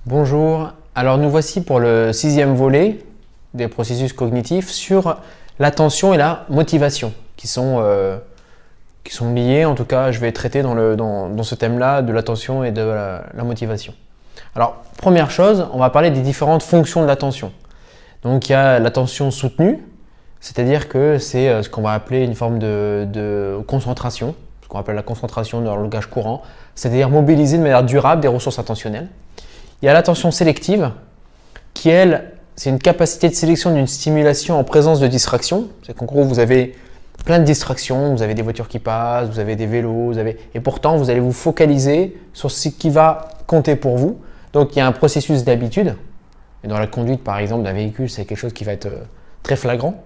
Bonjour, alors nous voici pour le 6e volet des processus cognitifs sur l'attention et la motivation qui sont liés, en tout cas je vais traiter dans ce thème-là de l'attention et de la motivation. Alors première chose, on va parler des différentes fonctions de l'attention. Donc il y a l'attention soutenue, c'est-à-dire que c'est ce qu'on va appeler une forme de concentration, ce qu'on appelle la concentration dans le langage courant, c'est-à-dire mobiliser de manière durable des ressources attentionnelles. Il y a l'attention sélective, qui elle, c'est une capacité de sélection d'une stimulation en présence de distraction. C'est qu'en gros, vous avez plein de distractions, vous avez des voitures qui passent, vous avez des vélos, et pourtant, vous allez vous focaliser sur ce qui va compter pour vous. Donc, il y a un processus d'habitude. Et dans la conduite, par exemple, d'un véhicule, c'est quelque chose qui va être très flagrant.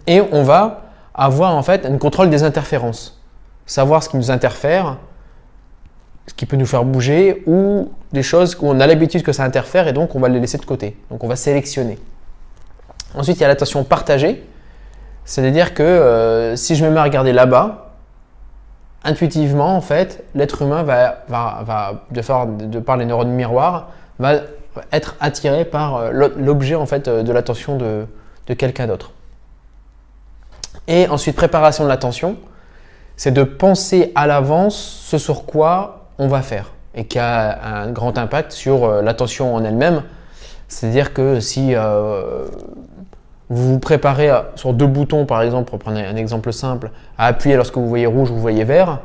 Et on va avoir en fait un contrôle des interférences. Savoir ce qui nous interfère, ce qui peut nous faire bouger ou des choses où on a l'habitude que ça interfère et donc on va les laisser de côté. Donc on va sélectionner. Ensuite, il y a l'attention partagée. C'est-à-dire que si je me mets à regarder là-bas, intuitivement, en fait, l'être humain de par les neurones miroirs, va être attiré par l'objet en fait, de l'attention de quelqu'un d'autre. Et ensuite, préparation de l'attention, c'est de penser à l'avance ce sur quoi on va faire et qui a un grand impact sur l'attention en elle-même. C'est-à-dire que si vous vous préparez sur 2 boutons, par exemple, pour prendre un exemple simple, à appuyer lorsque vous voyez rouge ou vous voyez vert,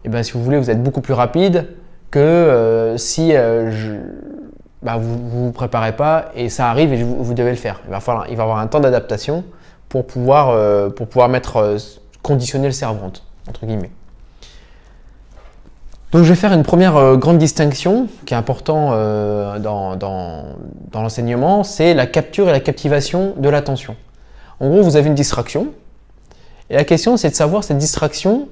et bien, si vous voulez, vous êtes beaucoup plus rapide que si vous vous préparez pas et ça arrive et vous devez le faire. Il va y avoir un temps d'adaptation pour pouvoir conditionner le cerveau, entre guillemets. Donc je vais faire une première grande distinction qui est importante dans l'enseignement, c'est la capture et la captivation de l'attention. En gros, vous avez une distraction et la question c'est de savoir cette distraction,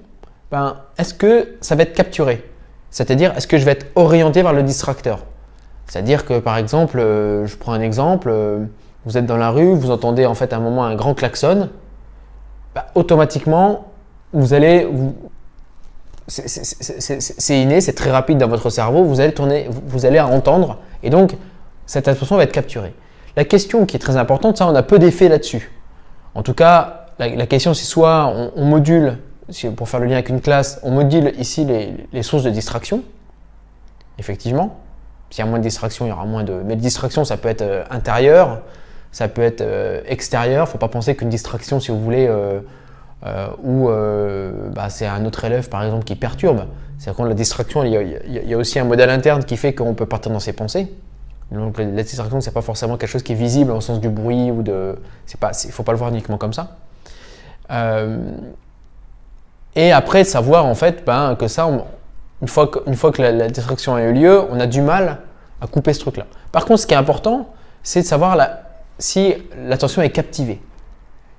est-ce que ça va être capturé? C'est-à-dire, est-ce que je vais être orienté vers le distracteur? C'est-à-dire que par exemple, je prends un exemple, vous êtes dans la rue, vous entendez en fait à un moment un grand klaxon, automatiquement, c'est inné, c'est très rapide dans votre cerveau, vous allez entendre et donc cette attention va être capturée. La question qui est très importante, ça on a peu d'effet là-dessus. En tout cas, la question c'est soit on module, pour faire le lien avec une classe, on module ici les sources de distraction, effectivement. S'il y a moins de distraction, il y aura moins de... Mais distraction, ça peut être intérieur, ça peut être extérieur. Il ne faut pas penser qu'une distraction, si vous voulez, c'est un autre élève, par exemple, qui perturbe. C'est-à-dire que la distraction, il y a aussi un modèle interne qui fait qu'on peut partir dans ses pensées. Donc la distraction, ce n'est pas forcément quelque chose qui est visible au sens du bruit. Il ne faut pas le voir uniquement comme ça. Et après, savoir en fait que ça... Une fois que la distraction a eu lieu, on a du mal à couper ce truc-là. Par contre, ce qui est important, c'est de savoir si l'attention est captivée.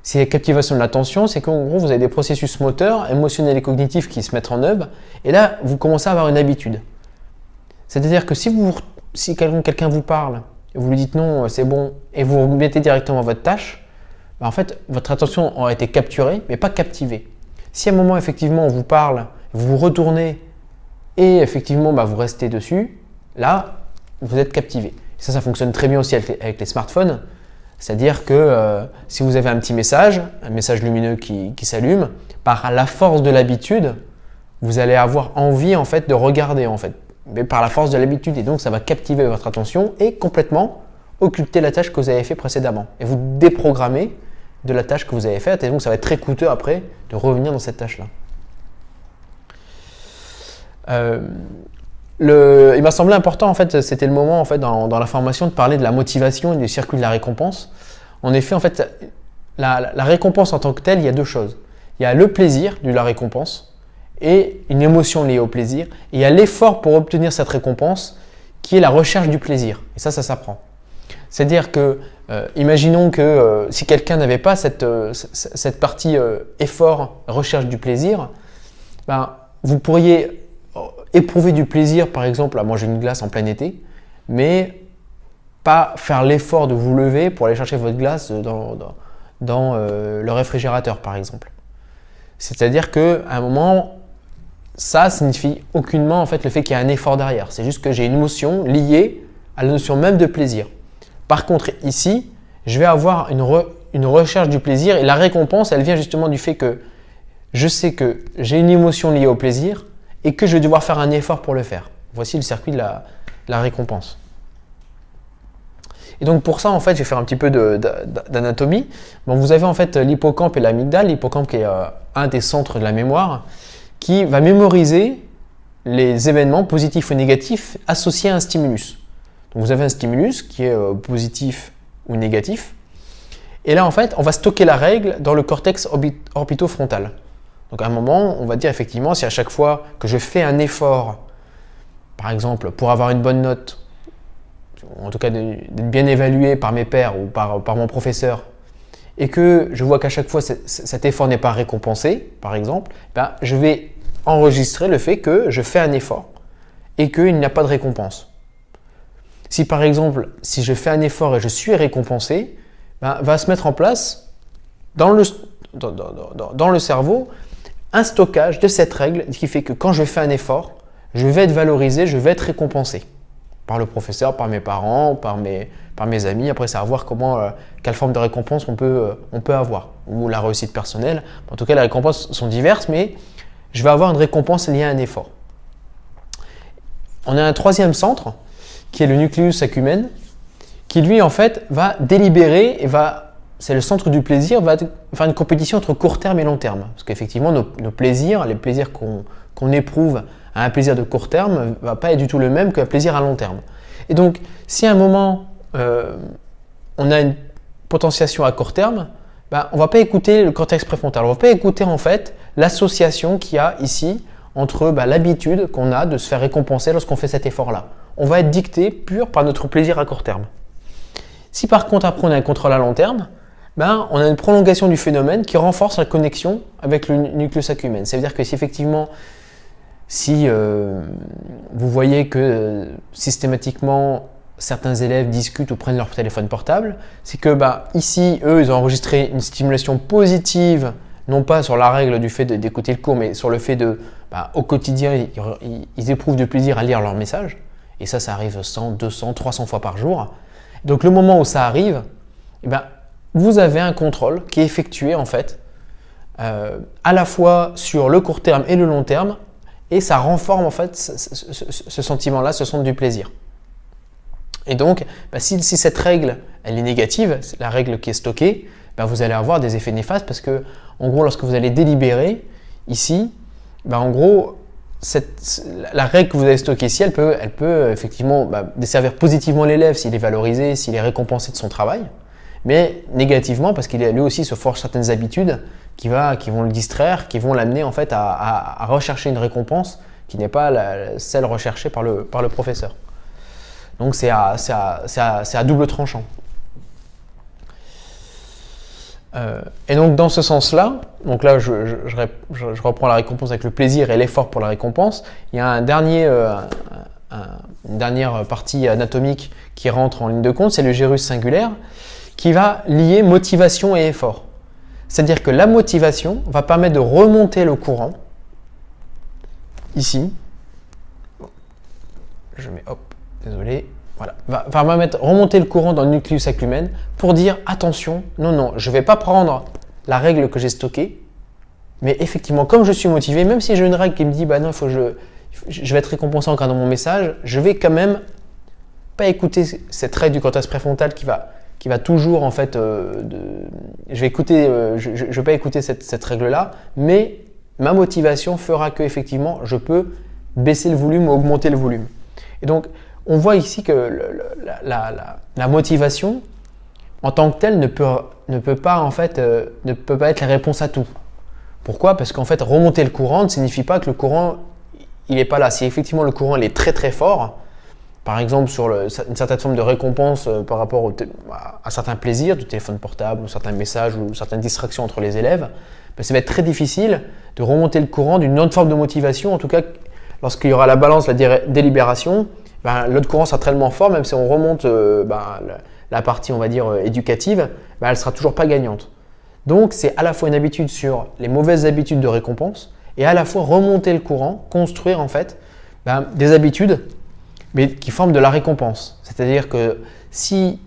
Si la captivation de l'attention, c'est qu'en gros, vous avez des processus moteurs, émotionnels et cognitifs qui se mettent en œuvre, et là, vous commencez à avoir une habitude. C'est-à-dire que si quelqu'un vous parle, et vous lui dites non, c'est bon, et vous vous mettez directement à votre tâche, en fait, votre attention aura été capturée, mais pas captivée. Si à un moment, effectivement, on vous parle, vous vous retournez, et effectivement, vous restez dessus, là, vous êtes captivé. Ça fonctionne très bien aussi avec les smartphones. C'est-à-dire que si vous avez un petit message, un message lumineux qui s'allume, par la force de l'habitude, vous allez avoir envie en fait, de regarder, en fait, mais par la force de l'habitude. Et donc, ça va captiver votre attention et complètement occulter la tâche que vous avez faite précédemment. Et vous déprogrammez de la tâche que vous avez faite. Et donc, ça va être très coûteux après de revenir dans cette tâche-là. Il m'a semblé important, en fait, c'était le moment en fait, dans la formation de parler de la motivation et du circuit de la récompense. En effet, en fait, la récompense en tant que telle, il y a 2 choses. Il y a le plaisir de la récompense et une émotion liée au plaisir. Et il y a l'effort pour obtenir cette récompense qui est la recherche du plaisir. Et ça s'apprend. C'est-à-dire que, imaginons que si quelqu'un n'avait pas cette partie effort, recherche du plaisir, vous pourriez éprouver du plaisir, par exemple, à manger une glace en plein été, mais pas faire l'effort de vous lever pour aller chercher votre glace dans le réfrigérateur, par exemple. C'est-à-dire qu'à un moment, ça signifie aucunement en fait, le fait qu'il y a un effort derrière. C'est juste que j'ai une émotion liée à la notion même de plaisir. Par contre, ici, je vais avoir une recherche du plaisir et la récompense, elle vient justement du fait que je sais que j'ai une émotion liée au plaisir et que je vais devoir faire un effort pour le faire. Voici le circuit de la récompense. Et donc pour ça, en fait, je vais faire un petit peu d'anatomie. Bon, vous avez en fait l'hippocampe et l'amygdale. L'hippocampe qui est un des centres de la mémoire qui va mémoriser les événements positifs ou négatifs associés à un stimulus. Donc vous avez un stimulus qui est positif ou négatif. Et là, en fait, on va stocker la règle dans le cortex orbitofrontal. Donc à un moment, on va dire effectivement, si à chaque fois que je fais un effort, par exemple, pour avoir une bonne note, en tout cas d'être bien évalué par mes pairs ou par mon professeur, et que je vois qu'à chaque fois cet effort n'est pas récompensé, par exemple, ben, je vais enregistrer le fait que je fais un effort et qu'il n'y a pas de récompense. Si par exemple, si je fais un effort et je suis récompensé, ben, va se mettre en place dans le cerveau un stockage de cette règle qui fait que quand je fais un effort, je vais être valorisé, je vais être récompensé par le professeur, par mes parents, par mes amis. Après, c'est à voir quelle forme de récompense on peut avoir, ou la réussite personnelle. En tout cas, les récompenses sont diverses, mais je vais avoir une récompense liée à un effort. On a un troisième centre, qui est le nucleus accumen, qui lui, en fait, va délibérer et c'est le centre du plaisir, va faire une compétition entre court terme et long terme. Parce qu'effectivement, nos plaisirs, les plaisirs qu'on éprouve à un plaisir de court terme, ne va pas être du tout le même qu'un plaisir à long terme. Et donc, si à un moment, on a une potentiation à court terme, ben, on ne va pas écouter le cortex préfrontal. On ne va pas écouter en fait l'association qu'il y a ici entre l'habitude qu'on a de se faire récompenser lorsqu'on fait cet effort-là. On va être dicté pur par notre plaisir à court terme. Si par contre, après, on a un contrôle à long terme, ben, on a une prolongation du phénomène qui renforce la connexion avec le nucleus accumen. Ça veut dire que si effectivement, vous voyez que systématiquement, certains élèves discutent ou prennent leur téléphone portable, c'est que ici, eux, ils ont enregistré une stimulation positive, non pas sur la règle du fait d'écouter le cours, mais sur le fait au quotidien, ils éprouvent du plaisir à lire leurs messages. Et ça arrive 100, 200, 300 fois par jour. Donc le moment où ça arrive, vous avez un contrôle qui est effectué en fait, à la fois sur le court terme et le long terme, et ça renforce en fait ce sentiment-là, ce centre du plaisir. Et donc, si cette règle elle est négative, c'est la règle qui est stockée, vous allez avoir des effets néfastes parce que, en gros, lorsque vous allez délibérer ici, en gros, la règle que vous avez stockée ici, elle peut effectivement desservir positivement l'élève s'il est valorisé, s'il est récompensé de son travail, mais négativement parce qu'il lui aussi se forge certaines habitudes qui vont le distraire, qui vont l'amener en fait à rechercher une récompense qui n'est pas celle recherchée par le professeur. Donc c'est à double tranchant. Et donc dans ce sens-là, donc là je reprends la récompense avec le plaisir et l'effort pour la récompense. Il y a une dernière partie anatomique qui rentre en ligne de compte, c'est le gyrus singulaire qui va lier motivation et effort. C'est-à-dire que la motivation va permettre de remonter le courant ici. Voilà, va remonter le courant dans le nucleus accumen pour dire attention, non, je ne vais pas prendre la règle que j'ai stockée, mais effectivement, comme je suis motivé, même si j'ai une règle qui me dit non, je vais être récompensé encore dans mon message, je vais quand même pas écouter cette règle du cortex préfrontal qui va toujours en fait, je vais pas écouter cette règle-là, mais ma motivation fera que effectivement, je peux baisser le volume ou augmenter le volume. Et donc, on voit ici que la motivation, en tant que telle, ne peut pas être la réponse à tout. Pourquoi ? Parce qu'en fait, remonter le courant ne signifie pas que le courant, il n'est pas là. Si effectivement le courant il est très très fort, par exemple sur une certaine forme de récompense par rapport à certains plaisirs, du téléphone portable, ou certains messages, ou certaines distractions entre les élèves, ça va être très difficile de remonter le courant d'une autre forme de motivation. En tout cas, lorsqu'il y aura la balance, la délibération, l'autre courant sera tellement fort, même si on remonte la partie, on va dire, éducative, elle ne sera toujours pas gagnante. Donc, c'est à la fois une habitude sur les mauvaises habitudes de récompense et à la fois remonter le courant, construire en fait des habitudes mais qui forment de la récompense. C'est-à-dire que si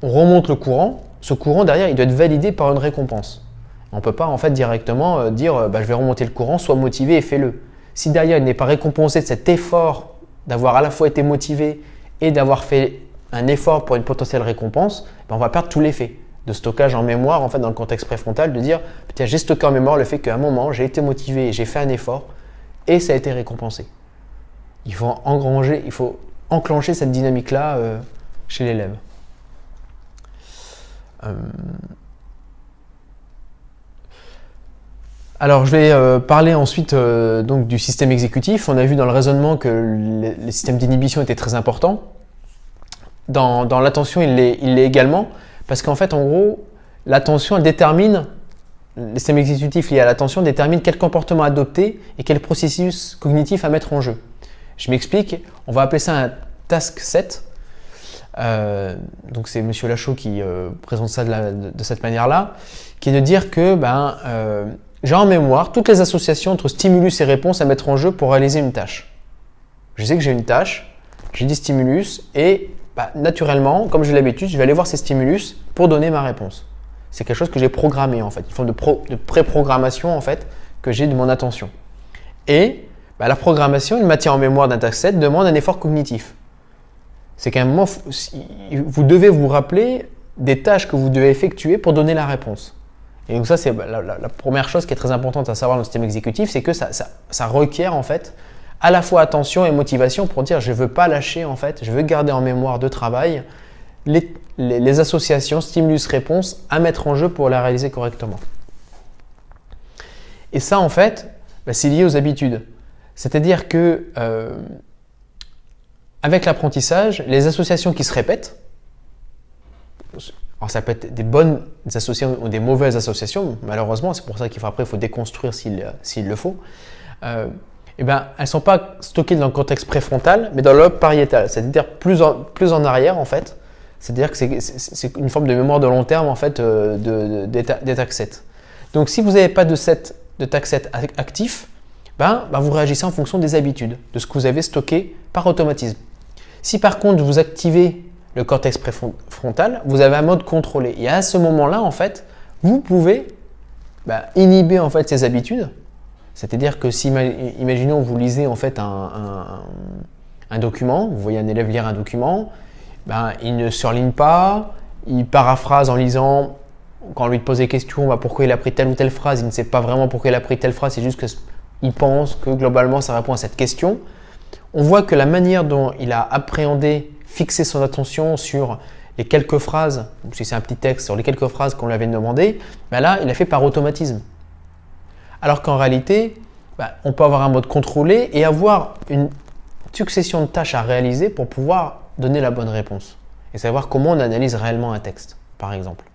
on remonte le courant, ce courant derrière, il doit être validé par une récompense. On ne peut pas en fait directement dire je vais remonter le courant, sois motivé et fais-le. Si derrière il n'est pas récompensé de cet effort d'avoir à la fois été motivé et d'avoir fait un effort pour une potentielle récompense, on va perdre tout l'effet de stockage en mémoire en fait dans le contexte préfrontal, de dire tiens, j'ai stocké en mémoire le fait qu'à un moment j'ai été motivé, j'ai fait un effort et ça a été récompensé. Il faut enclencher cette dynamique-là chez l'élève. Alors, je vais parler ensuite donc du système exécutif. On a vu dans le raisonnement que les systèmes d'inhibition étaient très importants. Dans l'attention, il l'est également, parce qu'en fait, en gros, l'attention, elle détermine, le système exécutif lié à l'attention détermine quel comportement adopter et quel processus cognitif à mettre en jeu. Je m'explique, on va appeler ça un task set. Donc c'est M. Lachaud qui présente ça de cette manière-là, qui est de dire que j'ai en mémoire toutes les associations entre stimulus et réponse à mettre en jeu pour réaliser une tâche. Je sais que j'ai une tâche, j'ai des stimulus et naturellement, comme j'ai l'habitude, je vais aller voir ces stimulus pour donner ma réponse. C'est quelque chose que j'ai programmé en fait, une forme de pré-programmation en fait que j'ai de mon attention. Et la programmation, une matière en mémoire d'un task set demande un effort cognitif. C'est qu'à un moment, vous devez vous rappeler des tâches que vous devez effectuer pour donner la réponse. Et donc ça, c'est la première chose qui est très importante à savoir dans le système exécutif, c'est que ça requiert en fait à la fois attention et motivation pour dire je ne veux pas lâcher en fait, je veux garder en mémoire de travail les associations stimulus-réponse à mettre en jeu pour la réaliser correctement. Et ça en fait, c'est lié aux habitudes. C'est-à-dire que avec l'apprentissage, les associations qui se répètent, alors ça peut être des bonnes associations ou des mauvaises associations, malheureusement, c'est pour ça qu'il faut déconstruire s'il le faut, elles ne sont pas stockées dans le cortex préfrontal, mais dans le lobe pariétal, c'est-à-dire plus en arrière en fait, c'est-à-dire que c'est une forme de mémoire de long terme en fait des task sets. Donc si vous n'avez pas de task set actif, vous réagissez en fonction des habitudes, de ce que vous avez stocké par automatisme. Si par contre vous activez le cortex préfrontal, vous avez un mode contrôlé. Et à ce moment-là, en fait, vous pouvez inhiber en fait ces habitudes. C'est-à-dire que si, imaginons, vous lisez en fait un document, vous voyez un élève lire un document, il ne surligne pas, il paraphrase en lisant. Quand on lui pose des questions, pourquoi il a pris telle ou telle phrase, il ne sait pas vraiment pourquoi il a pris telle phrase, c'est juste qu'il pense que globalement ça répond à cette question. On voit que la manière dont il a appréhendé, fixé son attention sur les quelques phrases, si c'est un petit texte, sur les quelques phrases qu'on lui avait demandé, là, il a fait par automatisme. Alors qu'en réalité, on peut avoir un mode contrôlé et avoir une succession de tâches à réaliser pour pouvoir donner la bonne réponse et savoir comment on analyse réellement un texte, par exemple.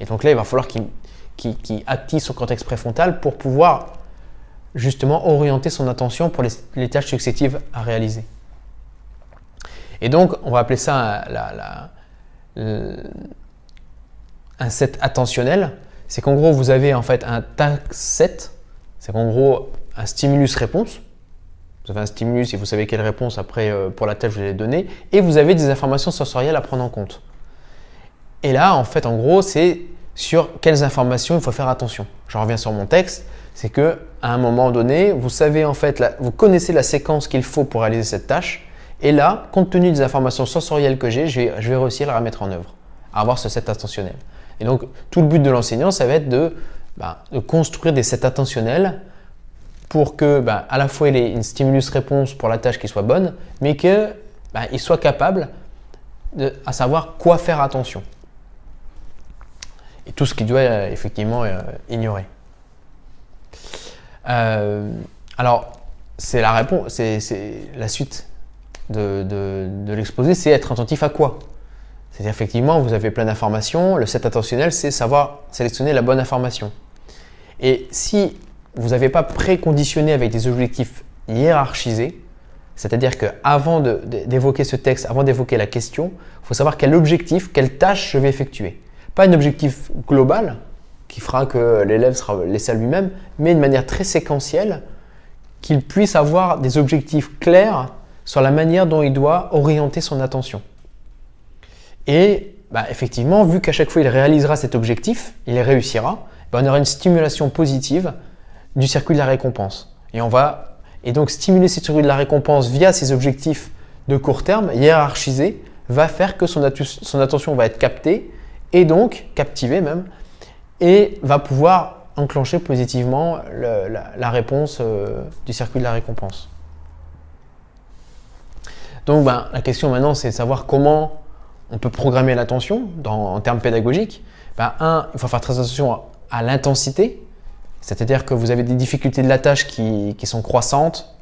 Et donc là, il va falloir qu'il active son cortex préfrontal pour pouvoir justement orienter son attention pour les tâches successives à réaliser. Et donc, on va appeler ça un set attentionnel. C'est qu'en gros, vous avez en fait un task set. C'est qu'en gros, un stimulus-réponse. Vous avez un stimulus et vous savez quelle réponse après pour la tâche vous allez donner. Et vous avez des informations sensorielles à prendre en compte. Et là, en fait, en gros, c'est sur quelles informations il faut faire attention. Je reviens sur mon texte. C'est qu'à un moment donné, vous savez en fait, vous connaissez la séquence qu'il faut pour réaliser cette tâche. Et là, compte tenu des informations sensorielles que j'ai, je vais réussir à la mettre en œuvre, à avoir ce set attentionnel. Et donc, tout le but de l'enseignant, ça va être de construire des sets attentionnels pour que, à la fois, il ait une stimulus-réponse pour la tâche qui soit bonne, mais qu'il soit capable à savoir quoi faire attention. Et tout ce qu'il doit effectivement ignorer. Alors, c'est la réponse, c'est la suite de l'exposé, c'est être attentif à quoi? C'est-à-dire effectivement, vous avez plein d'informations, le set attentionnel, c'est savoir sélectionner la bonne information. Et si vous n'avez pas préconditionné avec des objectifs hiérarchisés, c'est-à-dire qu'avant d'évoquer ce texte, avant d'évoquer la question, il faut savoir quel objectif, quelle tâche je vais effectuer. Pas un objectif global qui fera que l'élève sera laissé à lui-même, mais de manière très séquentielle, qu'il puisse avoir des objectifs clairs sur la manière dont il doit orienter son attention. Et effectivement, vu qu'à chaque fois il réalisera cet objectif, il réussira, on aura une stimulation positive du circuit de la récompense. Et donc stimuler ce circuit de la récompense via ces objectifs de court terme, hiérarchisés, va faire que son attention va être captée, et donc captivée même, et va pouvoir enclencher positivement la réponse du circuit de la récompense. Donc la question maintenant, c'est de savoir comment on peut programmer l'attention en termes pédagogiques. Il faut faire très attention à l'intensité, c'est-à-dire que vous avez des difficultés de la tâche qui sont croissantes.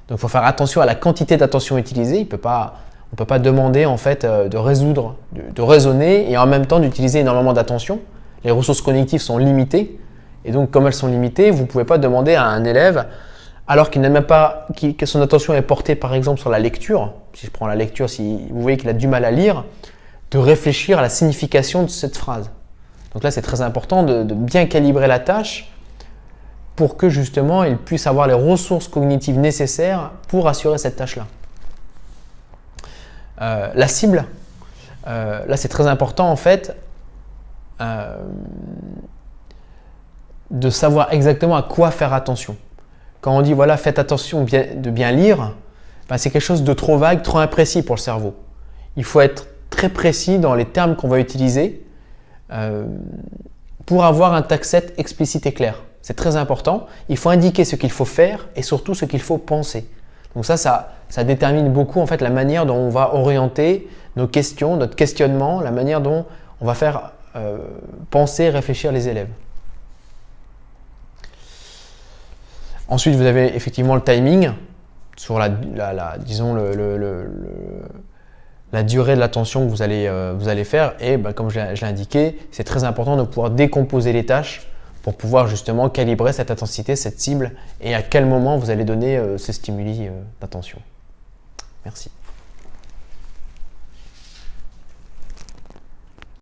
Donc il faut faire attention à la quantité d'attention utilisée. On ne peut pas demander en fait de résoudre, de raisonner et en même temps d'utiliser énormément d'attention. Les ressources cognitives sont limitées et donc comme elles sont limitées, vous ne pouvez pas demander à un élève, alors qu'il n'a même pas, que son attention est portée par exemple sur la lecture, si je prends la lecture, si vous voyez qu'il a du mal à lire, de réfléchir à la signification de cette phrase. Donc là c'est très important de bien calibrer la tâche pour que justement il puisse avoir les ressources cognitives nécessaires pour assurer cette tâche-là. La cible, là c'est très important en fait de savoir exactement à quoi faire attention. Quand on dit voilà, faites attention de bien lire, c'est quelque chose de trop vague, trop imprécis pour le cerveau. Il faut être très précis dans les termes qu'on va utiliser pour avoir un task-set explicite et clair. C'est très important. Il faut indiquer ce qu'il faut faire et surtout ce qu'il faut penser. Donc ça détermine beaucoup en fait la manière dont on va orienter nos questions, notre questionnement, la manière dont on va faire penser, réfléchir les élèves. Ensuite, vous avez effectivement le timing sur disons la durée de l'attention que vous allez faire. Et comme je l'ai indiqué, c'est très important de pouvoir décomposer les tâches pour pouvoir justement calibrer cette intensité, cette cible et à quel moment vous allez donner ces stimuli d'attention. Merci.